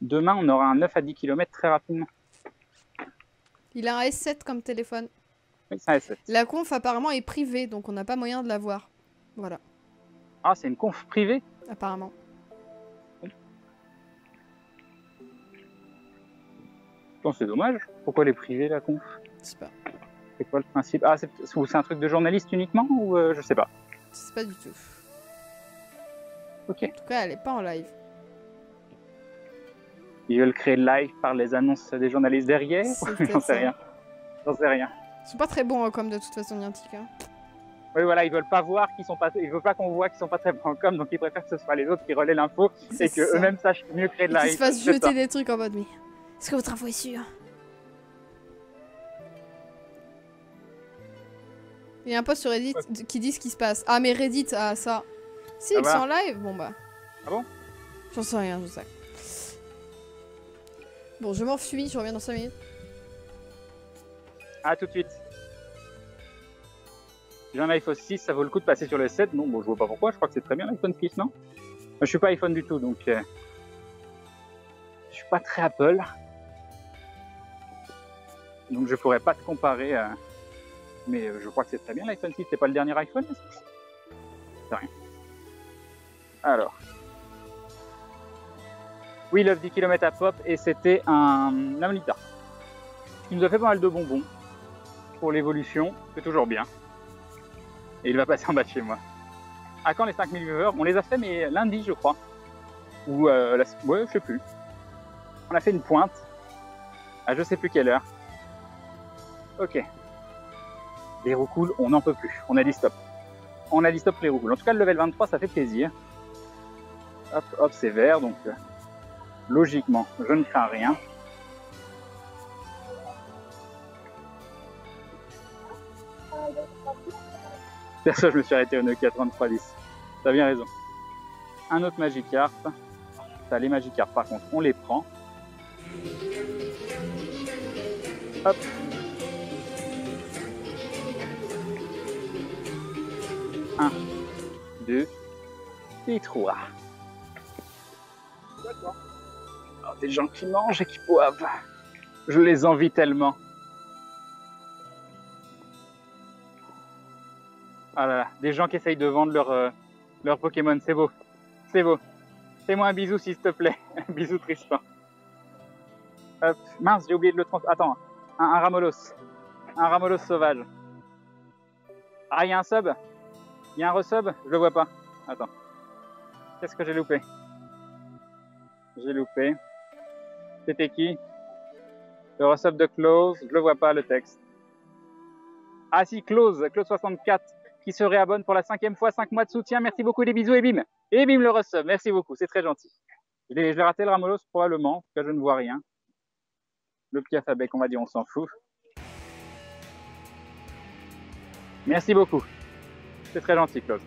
Speaker 1: Demain, on aura un œuf à 10 km très rapidement.
Speaker 2: Il a un S7 comme téléphone.
Speaker 1: Oui, c'est un S7.
Speaker 2: La conf apparemment est privée, donc on n'a pas moyen de la voir. Voilà,
Speaker 1: Ah, c'est une conf privée?
Speaker 2: apparemment.
Speaker 1: Bon, c'est dommage. Pourquoi elle est privée, la conf?
Speaker 2: Je sais pas.
Speaker 1: C'est quoi le principe? Ah, c'est un truc de journaliste uniquement ou je sais pas.
Speaker 2: Je sais pas du tout.
Speaker 1: Ok.
Speaker 2: En tout cas, elle est pas en live.
Speaker 1: Ils veulent créer le live par les annonces des journalistes derrière?
Speaker 2: C'est
Speaker 1: J'en sais
Speaker 2: ça.
Speaker 1: rien. J'en sais rien.
Speaker 2: Ils sont pas très bons comme de toute façon, Niantic. Hein.
Speaker 1: Oui, voilà, ils veulent pas voir qu'ils sont pas, ils veulent pas qu'on voit qu'ils sont pas très bons en com, donc ils préfèrent que ce soit les autres qui relaient l'info et que
Speaker 2: ça.
Speaker 1: eux-mêmes sachent mieux créer de
Speaker 2: Et
Speaker 1: la
Speaker 2: qu'ils
Speaker 1: hype.
Speaker 2: se fassent
Speaker 1: C'est ça.
Speaker 2: jeter des trucs en mode mais est-ce que votre info est sûre? Il y a un post sur Reddit qui dit ce qui se passe. Ah mais Reddit, ah ça. Si, ils sont en live, bon bah.
Speaker 1: Ah bon?
Speaker 2: J'en sais rien, je sais. Bon, je m'enfuis, je reviens dans 5 minutes.
Speaker 1: À tout de suite. J'ai un iPhone 6, ça vaut le coup de passer sur le 7? Non, bon, je vois pas pourquoi, je crois que c'est très bien l'iPhone 6, non? Je suis pas iPhone du tout, donc je suis pas très Apple. Donc je pourrais pas te comparer, mais je crois que c'est très bien l'iPhone 6, c'est pas le dernier iPhone? C'est rien. Alors. Oui, l'œuf 10 km à pop et c'était un Amanita. Il nous a fait pas mal de bonbons pour l'évolution, c'est toujours bien. Et il va passer en bas de chez moi. À quand les 5000 viewers? On les a fait mais lundi je crois. Ou ouais, je sais plus. On a fait une pointe à je sais plus quelle heure. Ok. Les roues cool, on n'en peut plus. On a dit stop. On a dit stop les roues cool. En tout cas, le level 23, ça fait plaisir. Hop, hop, c'est vert, donc logiquement, je ne crains rien. Perso, je me suis arrêté au Nokia 3310. T'as bien raison. Un autre Magikarp. Ça, les Magikarp, par contre, on les prend. Hop. Un, deux, et trois. D'accord. Alors, des gens qui mangent et qui boivent. Je les envie tellement. Ah là là, des gens qui essayent de vendre leur Pokémon, c'est beau. C'est beau. Fais-moi un bisou s'il te plaît. Un bisou Tristan. Hop. Mince, j'ai oublié de le transformer. Attends, un Ramolos. Un Ramolos sauvage. Ah, il y a un sub. Il y a un resub. Je le vois pas. Attends. Qu'est-ce que j'ai loupé? J'ai loupé. C'était qui? Le resub de Close. Je le vois pas, le texte. Ah si, Close 64. Qui se réabonne pour la 5e fois, 5 mois de soutien. Merci beaucoup, des bisous et bim. Et bim le resub. Merci beaucoup, c'est très gentil. Je l'ai raté le Ramolos probablement, en tout cas je ne vois rien. Le petit alphabet, on va dire, on s'en fout. Merci beaucoup. C'est très gentil, Claude.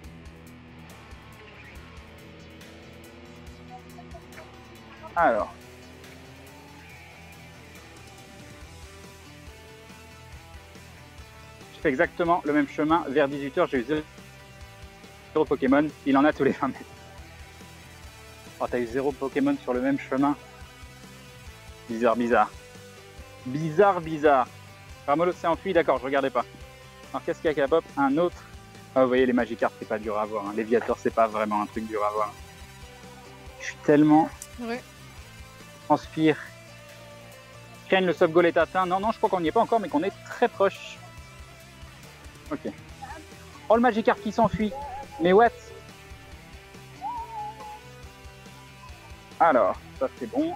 Speaker 1: Alors. Je fais exactement le même chemin. Vers 18h, j'ai eu 0 Pokémon. Il en a tous les 20 mètres. Oh, t'as eu 0 Pokémon sur le même chemin. Bizarre, bizarre. Bizarre, bizarre. Ramolos s'est enfui, d'accord, je regardais pas. Alors qu'est-ce qu'il y a qui a pop? Un autre. Ah, vous voyez, les Magikarp, c'est pas dur à voir. Hein. Léviator, c'est pas vraiment un truc dur à voir. Je suis tellement...
Speaker 2: Ouais.
Speaker 1: Transpire. Crane, le sub-goal est atteint. Non, non, je crois qu'on n'y est pas encore, mais qu'on est très proche. Ok. Oh, le Magikarp qui s'enfuit. Mais what? Alors, ça c'est bon.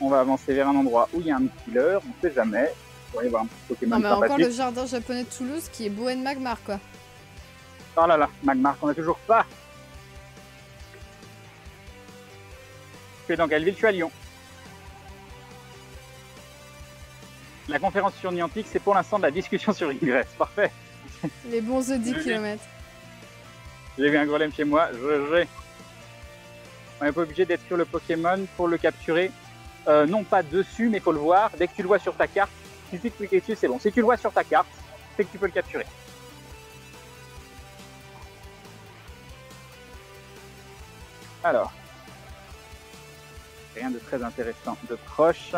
Speaker 1: On va avancer vers un endroit où il y a un killer, on sait jamais. On va y avoir un petit Pokémon.
Speaker 2: Non, mais encore le jardin japonais de Toulouse qui est Bouen Magmar, quoi.
Speaker 1: Oh là là, Magmar, on a toujours pas. Tu es dans quelle ville? Je suis à Lyon. La conférence sur Niantic, c'est pour l'instant de la discussion sur Ingress. Parfait.
Speaker 2: Les bons 10 km.
Speaker 1: J'ai vu un golem chez moi. On n'est pas obligé d'être sur le Pokémon pour le capturer. Non pas dessus, mais il faut le voir. Dès que tu le vois sur ta carte, il suffit de cliquer dessus, c'est bon. Si tu le vois sur ta carte, c'est que tu peux le capturer. Alors, rien de très intéressant de proche.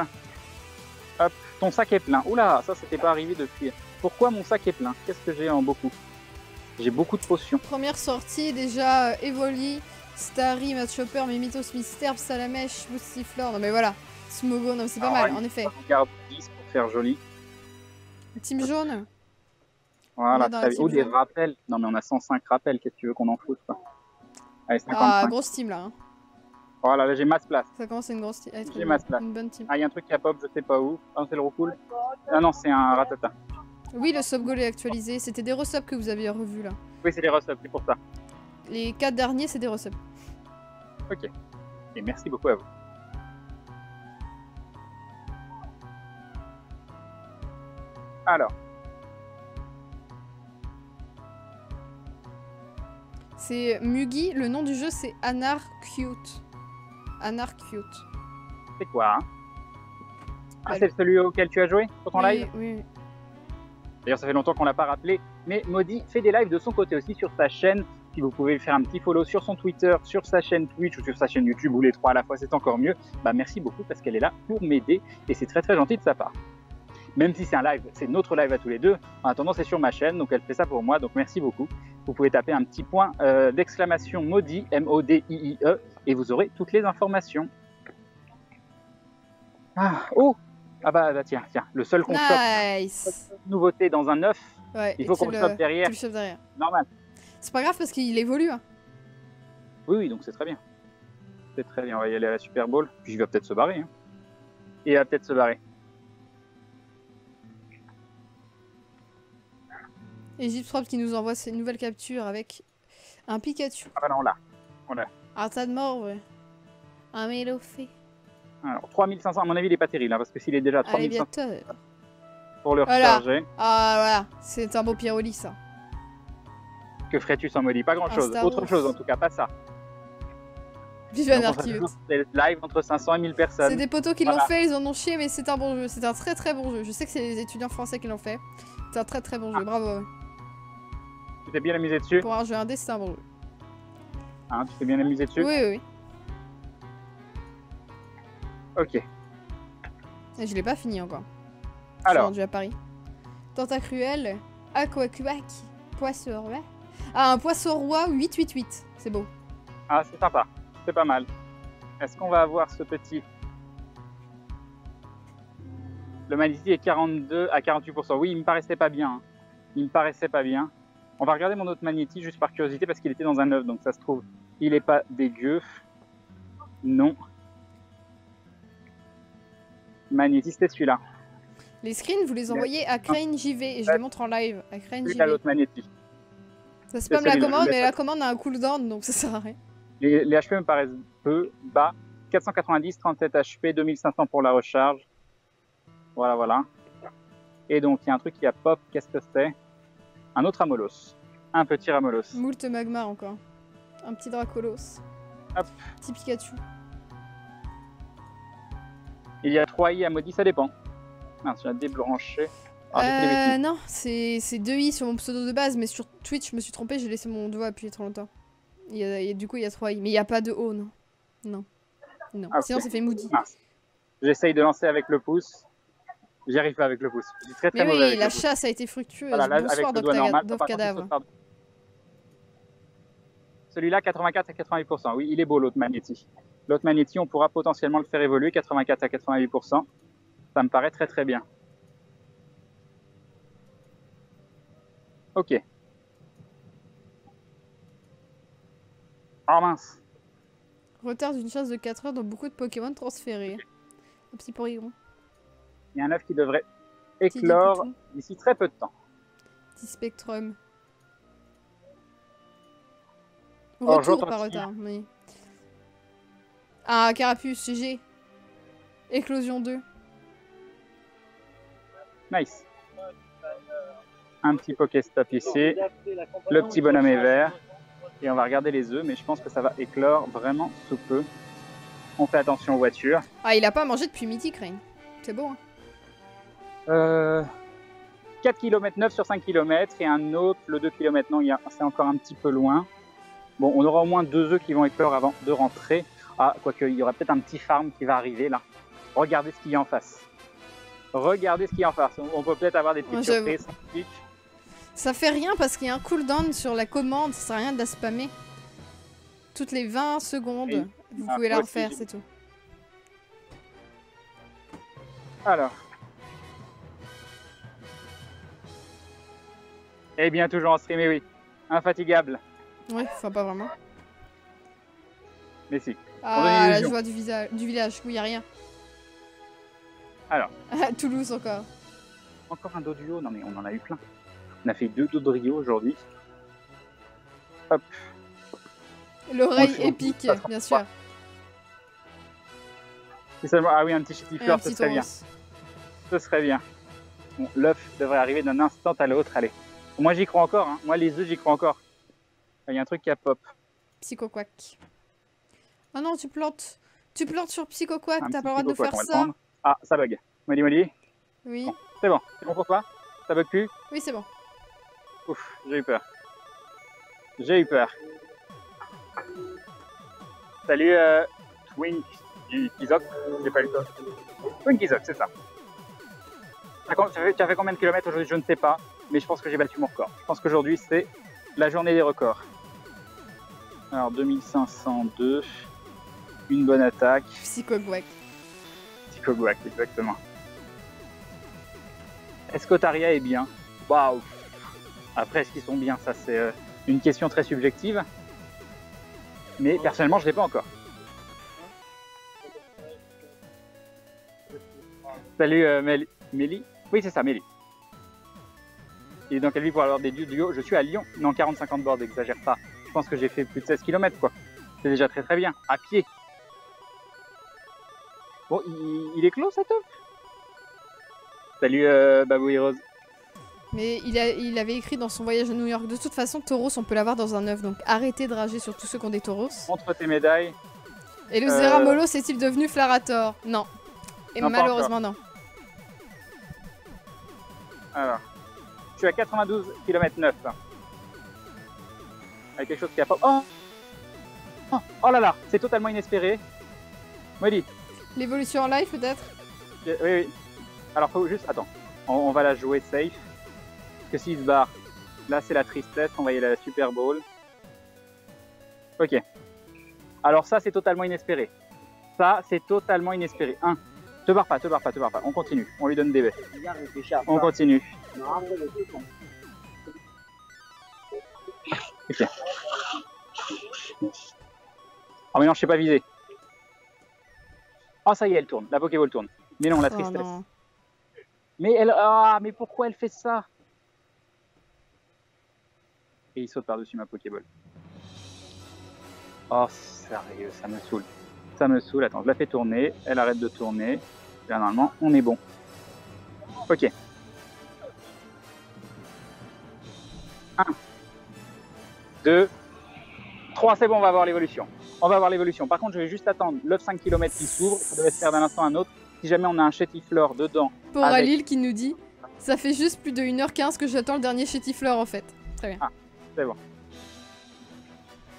Speaker 1: Hop, ton sac est plein. Oula, ça c'était pas arrivé depuis. Pourquoi mon sac est plein? Qu'est-ce que j'ai en beaucoup? J'ai beaucoup de potions.
Speaker 2: Première sortie, déjà Evoli, Starry, Matchopper, Mimitos, Misterp, Salamèche, Boostiflor. Non mais voilà, Smogo, non c'est pas mal, en effet.
Speaker 1: On garde 10 pour faire joli.
Speaker 2: Team jaune.
Speaker 1: Voilà, très bien. Oh, des rappels. Non mais on a 105 rappels, qu'est-ce que tu veux qu'on en foute quoi? Allez, 55.
Speaker 2: Ah, grosse team là. Hein.
Speaker 1: Voilà, là j'ai masse place.
Speaker 2: Ça commence à une grosse team.
Speaker 1: J'ai masse place.
Speaker 2: Une bonne team.
Speaker 1: Ah, il y a un truc qui a pop, je sais pas où. Ah, c'est le Roucoule. Ah non, c'est un Ratata.
Speaker 2: Oui, le sub-goal est actualisé. C'était des resubs que vous aviez revus là.
Speaker 1: Oui, c'est des resubs, c'est pour ça.
Speaker 2: Les 4 derniers, c'est des resubs.
Speaker 1: Ok. Et merci beaucoup à vous. Alors.
Speaker 2: C'est Mugi, le nom du jeu c'est Anarcute. Anarcute.
Speaker 1: C'est quoi hein? Ah, c'est celui auquel tu as joué sur ton live?
Speaker 2: Oui.
Speaker 1: D'ailleurs, ça fait longtemps qu'on l'a pas rappelé, mais Maudit fait des lives de son côté aussi sur sa chaîne. Si vous pouvez faire un petit follow sur son Twitter, sur sa chaîne Twitch ou sur sa chaîne YouTube ou les trois à la fois, c'est encore mieux. Bah, merci beaucoup parce qu'elle est là pour m'aider et c'est très très gentil de sa part. Même si c'est un live, c'est notre live à tous les deux. En attendant, c'est sur ma chaîne, donc elle fait ça pour moi, donc merci beaucoup. Vous pouvez taper un petit point d'exclamation Maudit, M-O-D-I-I-E, et vous aurez toutes les informations. Ah, oh. Ah bah tiens, le seul qu'on chope,
Speaker 2: Nice.
Speaker 1: nouveauté dans un œuf,
Speaker 2: Ouais,
Speaker 1: il faut qu'on le chope derrière.
Speaker 2: Tu le chopes derrière.
Speaker 1: Normal.
Speaker 2: C'est pas grave parce qu'il évolue. Hein.
Speaker 1: Oui, donc c'est très bien. C'est très bien, on va y aller à la Super Bowl. Puis il va peut-être se barrer. Hein. Il va peut-être se barrer.
Speaker 2: Egyptrop qui nous envoie ses nouvelles captures avec un Pikachu.
Speaker 1: Ah bah non, là. On a.
Speaker 2: Un tas de morts, ouais. Un Mélofé.
Speaker 1: Alors, 3500, à mon avis, il est pas terrible, hein, parce que s'il est déjà à 3500 pour le recharger.
Speaker 2: Ah, voilà. C'est un beau Pyroli, ça.
Speaker 1: Que ferais-tu sans Molly? Pas grand-chose. Autre chose, en tout cas, pas ça.
Speaker 2: Vive Anarchy.
Speaker 1: C'est live entre 500 et 1000 personnes.
Speaker 2: C'est des potos qui l'ont fait, ils en ont chié, mais c'est un bon jeu. C'est un très très bon jeu. Je sais que c'est les étudiants français qui l'ont fait. C'est un très très bon jeu, bravo.
Speaker 1: Tu t'es bien amusé dessus?
Speaker 2: Pour un jeu indé, c'est un bon jeu.
Speaker 1: Hein, tu t'es bien amusé dessus?
Speaker 2: Oui, oui, oui.
Speaker 1: Ok.
Speaker 2: Et je l'ai pas fini encore.
Speaker 1: Alors.
Speaker 2: Je suis rendu à Paris. Tentacruel, Aquacuac, Poisson roi. Ah, un Poisson roi 888. C'est beau.
Speaker 1: Ah, c'est sympa. C'est pas mal. Est-ce qu'on va avoir ce petit... Le Manatee est 42 à 48%. Oui, il me paraissait pas bien. Hein. Il me paraissait pas bien. On va regarder mon autre Manatee juste par curiosité parce qu'il était dans un œuf. Donc ça se trouve, il est pas dégueu. Non. Manatee, c'était celui-là.
Speaker 2: Les screens, vous les envoyez à Crane JV et je les montre en live. À Crane JV.
Speaker 1: L'autre Manatee.
Speaker 2: Ça spamme la commande, mais la commande a un cooldown donc ça sert à rien.
Speaker 1: Les HP me paraissent peu bas. 490, 37 HP, 2500 pour la recharge. Voilà, voilà. Et donc, il y a un truc qui a pop. Qu'est-ce que c'est? Un autre Amolos. Un petit Ramolos.
Speaker 2: Moult Magma encore. Un petit Dracolos.
Speaker 1: Hop.
Speaker 2: Petit Pikachu.
Speaker 1: Il y a 3 I à maudit, ça dépend. Ah, tu as débranché.
Speaker 2: Non, c'est 2 I sur mon pseudo de base, mais sur Twitch, je me suis trompé, j'ai laissé mon doigt appuyer trop longtemps. Du coup, il y a 3 I. Mais il n'y a pas de O, non. Non. Non.
Speaker 1: Okay.
Speaker 2: Sinon, ça fait Moody.
Speaker 1: J'essaye de lancer avec le pouce. J'y arrive pas avec le pouce. Je suis très très mauvais.
Speaker 2: Oui, la chasse a été fructueuse.
Speaker 1: Voilà, là,
Speaker 2: bonsoir, Dove Cadavre.
Speaker 1: Celui-là, 84 à 88%. Oui, il est beau, l'autre Manatee. L'autre Manatee, on pourra potentiellement le faire évoluer, 84 à 88%. Ça me paraît très très bien. Ok. Oh mince.
Speaker 2: Retard d'une chasse de 4 heures dans beaucoup de Pokémon transférés. Un petit porygon.
Speaker 1: Il y a un œuf qui devrait éclore d'ici très peu de temps.
Speaker 2: Petit Spectrum.
Speaker 1: Alors,
Speaker 2: Retour par retard, oui. Ah, Carapuce, GG. Éclosion 2.
Speaker 1: Nice. Un petit Pokéstop ici. Le petit bonhomme est vert. Et on va regarder les œufs, mais je pense que ça va éclore vraiment sous peu. On fait attention aux voitures.
Speaker 2: Ah, il a pas mangé depuis midi, Crane. C'est beau, hein.
Speaker 1: 4 km 9 sur 5 km et un autre, le 2 km non, c'est encore un petit peu loin. Bon, on aura au moins 2 œufs qui vont éclore avant de rentrer. Ah, quoique, il y aura peut-être un petit farm qui va arriver là. Regardez ce qu'il y a en face. Regardez ce qu'il y a en face. On peut peut-être avoir des petites surprises.
Speaker 2: Ça fait rien parce qu'il y a un cooldown sur la commande, ça sert à rien de la spammer. Toutes les 20 secondes, oui. Vous pouvez la refaire, c'est tout.
Speaker 1: Alors. Eh bien, toujours en stream, oui. Infatigable.
Speaker 2: Ouais, enfin pas vraiment.
Speaker 1: Mais si.
Speaker 2: Ah, la joie du village, où il n'y a rien.
Speaker 1: Alors.
Speaker 2: Toulouse encore.
Speaker 1: Encore un Doduo? Non mais on en a eu plein. On a fait 2 Dodrio aujourd'hui. Hop.
Speaker 2: L'oreille épique, bien sûr.
Speaker 1: Ah oui, un petit Chitifleur, ce serait bien. Ce serait bien. Bon, l'œuf devrait arriver d'un instant à l'autre. Allez. Moi j'y crois encore. Hein. Moi les œufs j'y crois encore. Il y a un truc qui a pop.
Speaker 2: Psychoquack. Oh non, tu plantes. Tu plantes sur Psychoquack, t'as pas le droit de faire ça.
Speaker 1: Ah, ça bug. Molly.
Speaker 2: Oui.
Speaker 1: Bon, c'est bon. C'est bon pour toi? Ça bug plus?
Speaker 2: Oui, c'est bon.
Speaker 1: Ouf, j'ai eu peur. J'ai eu peur. Salut Twink Kizok. J'ai pas lu ça. Twink Kizok, c'est ça. Tu as fait combien de kilomètres aujourd'hui? Je ne sais pas. Mais je pense que j'ai battu mon record. Je pense qu'aujourd'hui c'est la journée des records. Alors 2502. Une bonne attaque.
Speaker 2: Psychoquack.
Speaker 1: Psychoguac, exactement. Est-ce qu'Otaria est bien? Waouh. Après, est-ce qu'ils sont bien? Ça, c'est une question très subjective. Mais personnellement, je ne l'ai pas encore. Salut Mélie. Oui, c'est ça, Mélie. Et dans quelle ville pour avoir des duos? Je suis à Lyon. Non, 40-50 bords, exagère pas. Je pense que j'ai fait plus de 16 km, quoi. C'est déjà très très bien. À pied. Bon, il est clos, cette offre? Salut Babou et Rose.
Speaker 2: Mais il avait écrit dans son voyage à New York, de toute façon, Tauros, on peut l'avoir dans un œuf, donc arrêtez de rager sur tous ceux qui ont des Tauros.
Speaker 1: Montre tes médailles.
Speaker 2: Et le Zeramolo, c'est-il devenu Flarator? Non. Et
Speaker 1: non,
Speaker 2: malheureusement, non.
Speaker 1: Alors, je suis à 92 km 9. Avec quelque chose qui a pas... Oh là là, c'est totalement inespéré. Molly.
Speaker 2: L'évolution en live, peut-être?
Speaker 1: Oui, oui. Alors, faut juste... Attends, on va la jouer safe. Parce que s'il se barre, là, c'est la tristesse. On va y aller à la Super Bowl. Ok. Alors ça, c'est totalement inespéré. Ça, c'est totalement inespéré. Te barre pas. On continue. On lui donne des baies. On continue. Ok. Oh mais non, je sais pas viser. Oh ça y est, elle tourne. La Pokéball tourne. Mais non, la tristesse.
Speaker 2: Non.
Speaker 1: Mais elle... Ah, mais pourquoi elle fait ça? Et il saute par-dessus ma Pokéball. Oh, sérieux, ça me saoule. Ça me saoule. Attends, je la fais tourner. Elle arrête de tourner. Là, normalement, on est bon. Ok. 1, 2, 3, c'est bon, on va voir l'évolution. On va voir l'évolution. Par contre, je vais juste attendre l'œuf 5 km qui s'ouvre. Ça devait se faire d'un instant à un autre. Si jamais on a un Chétiflore dedans.
Speaker 2: Pour Alil qui nous dit, ça fait juste plus de 1h15 que j'attends le dernier Chétiflore en fait. Très bien.
Speaker 1: Ah, c'est bon.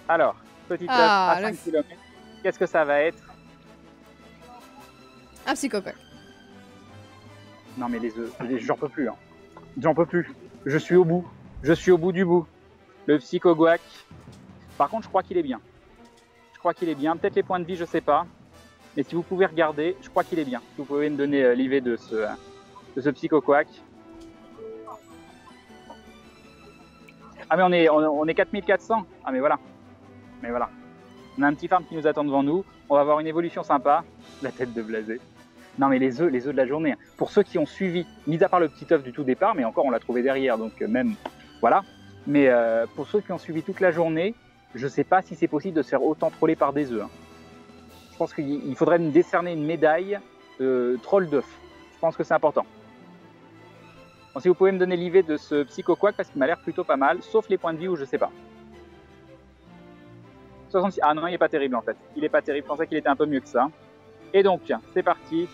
Speaker 1: Alors, petit œuf à 5 km. Qu'est-ce que ça va être?
Speaker 2: Un Psychoguac.
Speaker 1: Non mais les œufs, j'en peux plus. Hein. J'en peux plus. Je suis au bout. Je suis au bout du bout. Le Psychoguac. Par contre, je crois qu'il est bien. Je crois qu'il est bien. Peut-être les points de vie, je sais pas. Mais si vous pouvez regarder, je crois qu'il est bien. Si vous pouvez me donner l'IV de ce Psychoguac. Ah mais on est 4400. Ah mais voilà. Mais voilà. On a un petit farm qui nous attend devant nous. On va avoir une évolution sympa. La tête de blasé. Non mais les œufs de la journée. Pour ceux qui ont suivi, mis à part le petit œuf du tout départ, mais encore on l'a trouvé derrière, donc même voilà. Mais pour ceux qui ont suivi toute la journée, je sais pas si c'est possible de se faire autant troller par des œufs. Hein. Je pense qu'il faudrait me décerner une médaille troll d'œufs. Je pense que c'est important. Bon, si vous pouvez me donner l'IV de ce Psychoquack parce qu'il m'a l'air plutôt pas mal, sauf les points de vie où je sais pas. 66. Ah non, il est pas terrible en fait. Il est pas terrible. Je pensais qu'il était un peu mieux que ça. Et donc, c'est parti.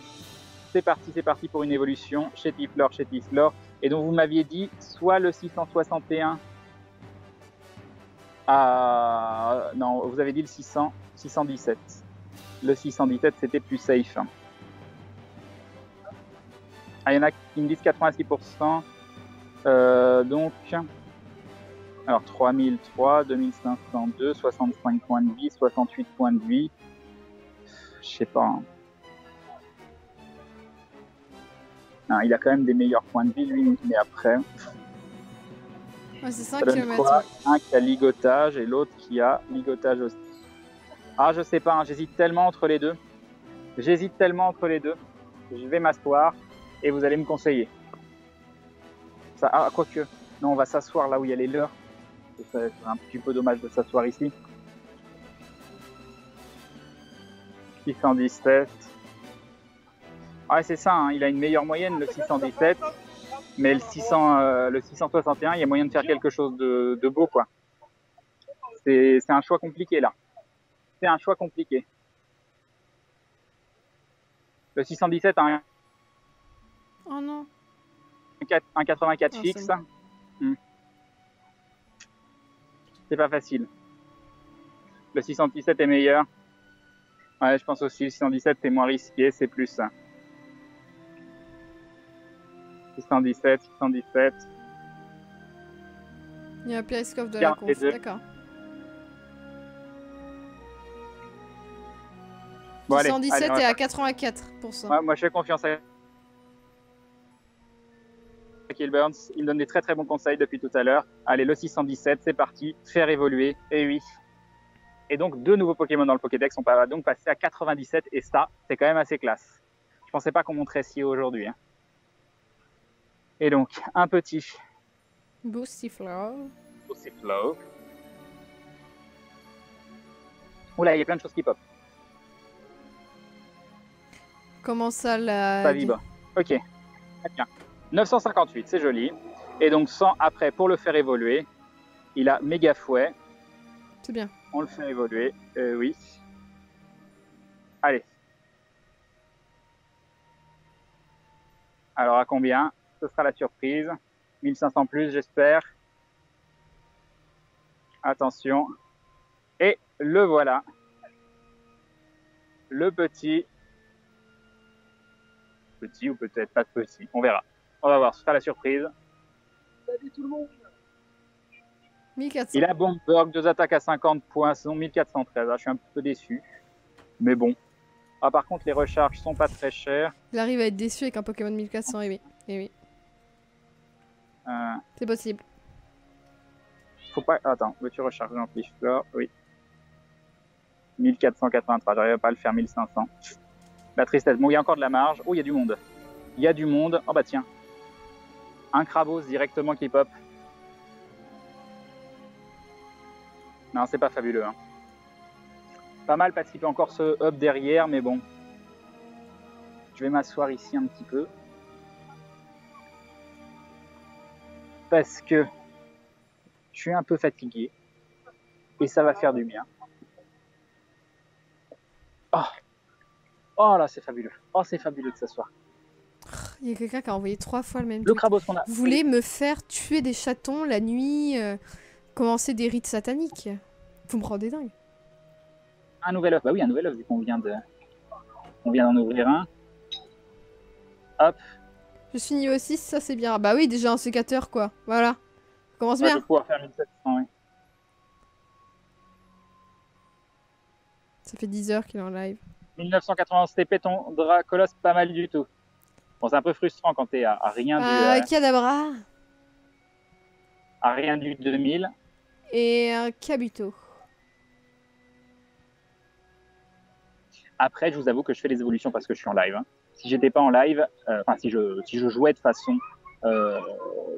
Speaker 1: C'est parti pour une évolution. Chétiflore. Et donc, vous m'aviez dit soit le 661. Ah, non, vous avez dit le 617. Le 617, c'était plus safe. Ah, il y en a qui me disent 86%. Donc, alors 3003, 2502, 65 points de vie, 68 points de vie. Je sais pas. Hein. Non, il a quand même des meilleurs points de vie, lui, mais après.
Speaker 2: Ouais, c'est 5 km.
Speaker 1: Un qui a ligotage et l'autre qui a ligotage aussi. Ah, je sais pas, hein, j'hésite tellement entre les deux. Je vais m'asseoir et vous allez me conseiller. Ça, ah, quoique. Non, on va s'asseoir là où il y a les leurs. C'est un petit peu dommage de s'asseoir ici. 617. Ah, c'est ça, hein, il a une meilleure moyenne, le 617. Mais le 661, il y a moyen de faire quelque chose de beau, quoi. C'est un choix compliqué, là. C'est un choix compliqué. Le 617 a un,
Speaker 2: oh non.
Speaker 1: un 84
Speaker 2: oh,
Speaker 1: fixe. C'est pas facile. Le 617 est meilleur. Ouais, je pense aussi le 617 c'est moins risqué, c'est plus ça. 617.
Speaker 2: Il y a un périscope de la conf, d'accord.
Speaker 1: Bon, allez,
Speaker 2: 617
Speaker 1: allez,
Speaker 2: et à 84%.
Speaker 1: moi, je fais confiance à Kilburns. Il me donne des très très bons conseils depuis tout à l'heure. Allez, le 617, c'est parti. Faire évoluer. Et oui. Et donc, 2 nouveaux Pokémon dans le Pokédex. On va donc passer à 97. Et ça, c'est quand même assez classe. Je pensais pas qu'on montrait si haut aujourd'hui. Hein. Et donc, un petit
Speaker 2: Boostiflow.
Speaker 1: Boostiflow. Oula, il y a plein de choses qui pop.
Speaker 2: Comment ça, la...
Speaker 1: Ça vibre. Ok, très bien. 958, c'est joli. Et donc 100 après, pour le faire évoluer, il a méga fouet.
Speaker 2: C'est bien.
Speaker 1: On le fait évoluer, oui. Allez. Alors à combien? Ce sera la surprise. 1500 plus, j'espère. Attention. Et le voilà. Le petit. Petit ou peut-être pas petit. On verra. On va voir, ce sera la surprise.
Speaker 3: Salut tout le monde.
Speaker 2: 1400.
Speaker 1: Il a Bombberg, 2 attaques à 50 points, saison 1413. Je suis un peu déçu. Mais bon. Ah, par contre, les recharges sont pas très chères.
Speaker 2: Il arrive à être déçu avec un Pokémon 1400, et oui. Et oui. C'est possible.
Speaker 1: Faut pas. Attends, veux-tu recharger l'ampliflore? Oui. 1483, j'arrive pas à le faire 1500. La tristesse. Bon, il y a encore de la marge. Oh, il y a du monde. Il y a du monde. Oh bah tiens. Un Krabos directement qui pop. Non, c'est pas fabuleux. Hein. Pas mal parce qu'il fait encore ce up derrière, mais bon. Je vais m'asseoir ici un petit peu. Parce que je suis un peu fatigué. Et ça va faire du bien. Oh, oh là, c'est fabuleux. Oh, c'est fabuleux de s'asseoir.
Speaker 2: Il y a quelqu'un qui a envoyé 3 fois le même
Speaker 1: Le
Speaker 2: tweet.
Speaker 1: Krabos qu'on a.
Speaker 2: Vous voulez me faire tuer des chatons la nuit, commencer des rites sataniques? Vous me rendez dingue.
Speaker 1: Un nouvel œuf. Bah oui, un nouvel œuf vu qu'on vient de. On vient d'en ouvrir un. Hop.
Speaker 2: Je suis niveau 6, ça c'est bien. Bah oui, déjà un sécateur quoi. Voilà. Commence
Speaker 1: Ouais, je
Speaker 2: bien.
Speaker 1: vais pouvoir faire 1700, oui.
Speaker 2: Ça fait 10 heures qu'il est en live.
Speaker 1: 1991 TP, ton Dracolos, pas mal du tout. Bon, c'est un peu frustrant quand t'es à rien
Speaker 2: Kadabra.
Speaker 1: à rien du 2000.
Speaker 2: Et un Kabuto.
Speaker 1: Après, je vous avoue que je fais les évolutions parce que je suis en live. Hein. Si j'étais pas en live, enfin si je jouais de façon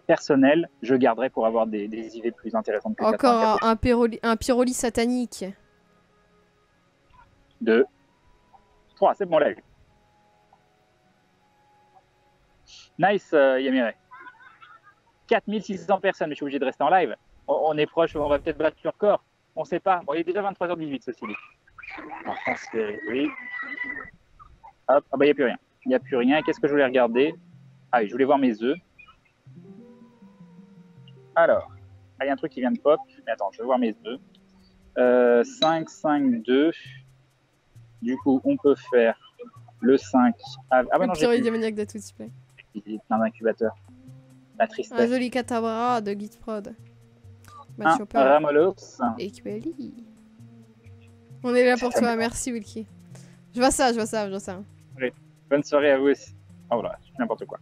Speaker 1: personnelle, je garderais pour avoir des IV plus intéressantes que
Speaker 2: Encore un Pyroli satanique.
Speaker 1: 2, 3, c'est bon, live. Nice, Yamire. 4600 personnes, mais je suis obligé de rester en live. On est proche, on va peut-être battre le record. On sait pas. Bon, il est déjà 23h18, ceci dit. On va transférer, oui. Hop, ah bah il n'y a plus rien. Il n'y a plus rien. Qu'est-ce que je voulais regarder? Ah oui, je voulais voir mes œufs. Alors, il y a un truc qui vient de pop. Mais attends, je vais voir mes œufs. 5, 5, 2. Du coup, on peut faire le 5. Ah bah non, j'ai plus.
Speaker 2: Diamoniaque de tout display.
Speaker 1: Il y a plein d'incubateurs. La tristesse.
Speaker 2: Un joli Kadabra de Gitprod.
Speaker 1: Un Ramolos.
Speaker 2: Et Quelly. On est là pour toi, merci Wilkie. Je vois ça.
Speaker 1: Oui. Bonne soirée à vous aussi. Oh là, je fais n'importe quoi.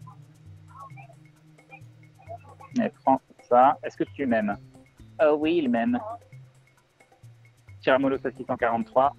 Speaker 1: Mais prends ça. Est-ce que tu m'aimes? Oh oui, il m'aime. Tiramolos à 643.